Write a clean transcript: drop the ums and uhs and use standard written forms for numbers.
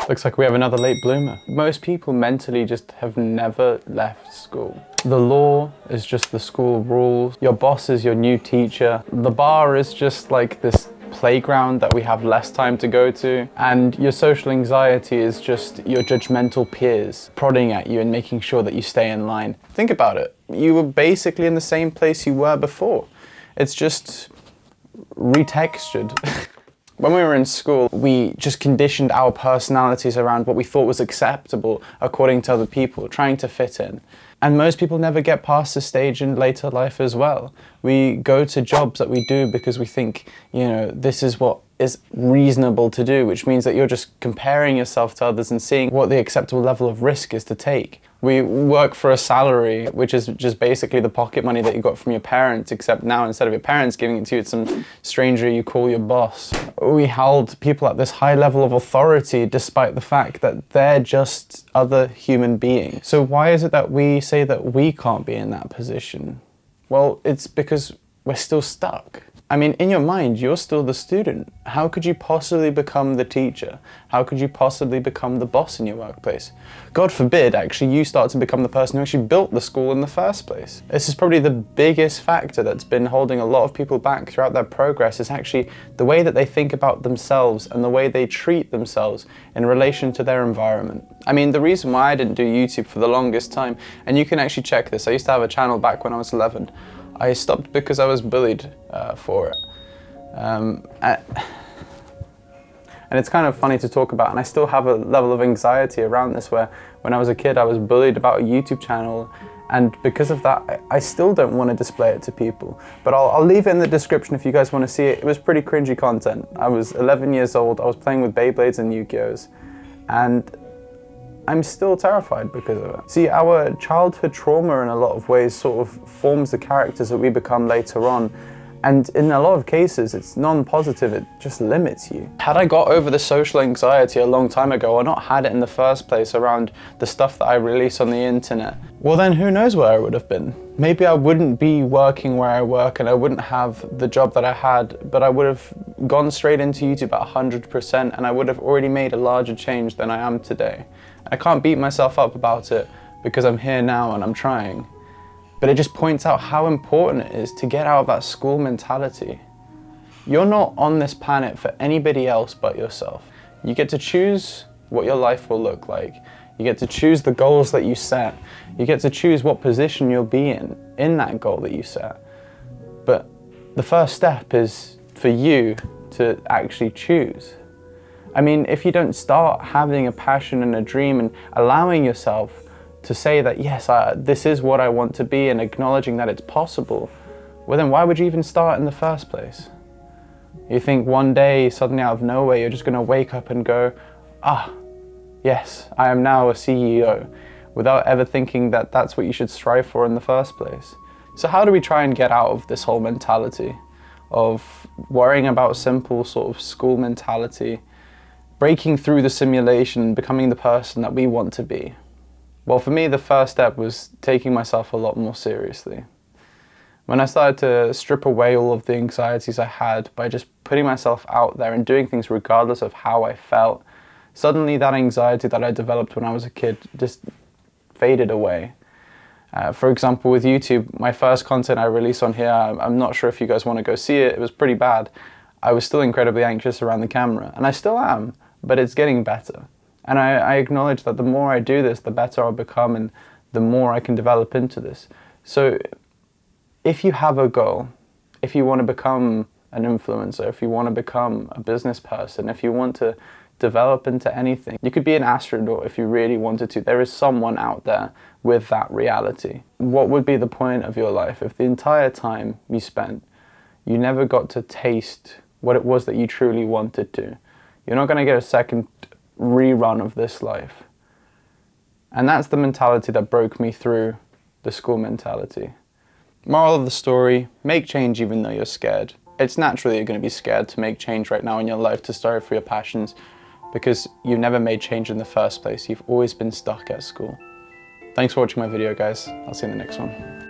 Looks like we have another late bloomer. Most people mentally just have never left school. The law is just the school rules. Your boss is your new teacher. The bar is just like this playground that we have less time to go to. And your social anxiety is just your judgmental peers prodding at you and making sure that you stay in line. Think about it. You were basically in the same place you were before. It's just retextured. When we were in school, we just conditioned our personalities around what we thought was acceptable according to other people, trying to fit in. And most people never get past this stage in later life as well. We go to jobs that we do because we think, you know, this is what is reasonable to do, which means that you're just comparing yourself to others and seeing what the acceptable level of risk is to take. We work for a salary, which is just basically the pocket money that you got from your parents, except now instead of your parents giving it to you, it's some stranger you call your boss. We held people at this high level of authority despite the fact that they're just other human beings. So why is it that we say that we can't be in that position? Well, it's because we're still stuck. I mean, in your mind, you're still the student. How could you possibly become the teacher? How could you possibly become the boss in your workplace? God forbid, actually, you start to become the person who actually built the school in the first place. This is probably the biggest factor that's been holding a lot of people back throughout their progress, is actually the way that they think about themselves and the way they treat themselves in relation to their environment. I mean, the reason why I didn't do YouTube for the longest time, and you can actually check this, I used to have a channel back when I was 11. I stopped because I was bullied for it. And it's kind of funny to talk about, and I still have a level of anxiety around this, where when I was a kid I was bullied about a YouTube channel, and because of that I still don't want to display it to people. But I'll leave it in the description if you guys want to see it. It was pretty cringy content. I was 11 years old, I was playing with Beyblades and Yu-Gi-Ohs, and I'm still terrified because of it. See, our childhood trauma in a lot of ways sort of forms the characters that we become later on. And in a lot of cases, it's non-positive, it just limits you. Had I got over the social anxiety a long time ago, or not had it in the first place around the stuff that I release on the internet, well then who knows where I would have been. Maybe I wouldn't be working where I work and I wouldn't have the job that I had, but I would have gone straight into YouTube at 100%, and I would have already made a larger change than I am today. I can't beat myself up about it because I'm here now and I'm trying. But it just points out how important it is to get out of that school mentality. You're not on this planet for anybody else but yourself. You get to choose what your life will look like. You get to choose the goals that you set. You get to choose what position you'll be in that goal that you set. But the first step is for you to actually choose. I mean, if you don't start having a passion and a dream and allowing yourself to say that, yes, this is what I want to be, and acknowledging that it's possible, well then why would you even start in the first place? You think one day, suddenly out of nowhere, you're just going to wake up and go, yes, I am now a CEO, without ever thinking that that's what you should strive for in the first place. So how do we try and get out of this whole mentality of worrying about simple sort of school mentality, breaking through the simulation and becoming the person that we want to be? Well, for me, the first step was taking myself a lot more seriously. When I started to strip away all of the anxieties I had by just putting myself out there and doing things regardless of how I felt, suddenly that anxiety that I developed when I was a kid just faded away. For example, with YouTube, my first content I released on here, I'm not sure if you guys want to go see it, it was pretty bad. I was still incredibly anxious around the camera, and I still am, but it's getting better. And I acknowledge that the more I do this, the better I'll become, and the more I can develop into this. So if you have a goal, if you want to become an influencer, if you want to become a business person, if you want to develop into anything, you could be an astronaut if you really wanted to. There is someone out there with that reality. What would be the point of your life if the entire time you spent, you never got to taste what it was that you truly wanted to? You're not going to get a second rerun of this life. And that's the mentality that broke me through the school mentality. Moral of the story, make change even though you're scared. It's naturally you're going to be scared to make change right now in your life, to strive for your passions, because you've never made change in the first place. You've always been stuck at school. Thanks for watching my video, guys. I'll see you in the next one.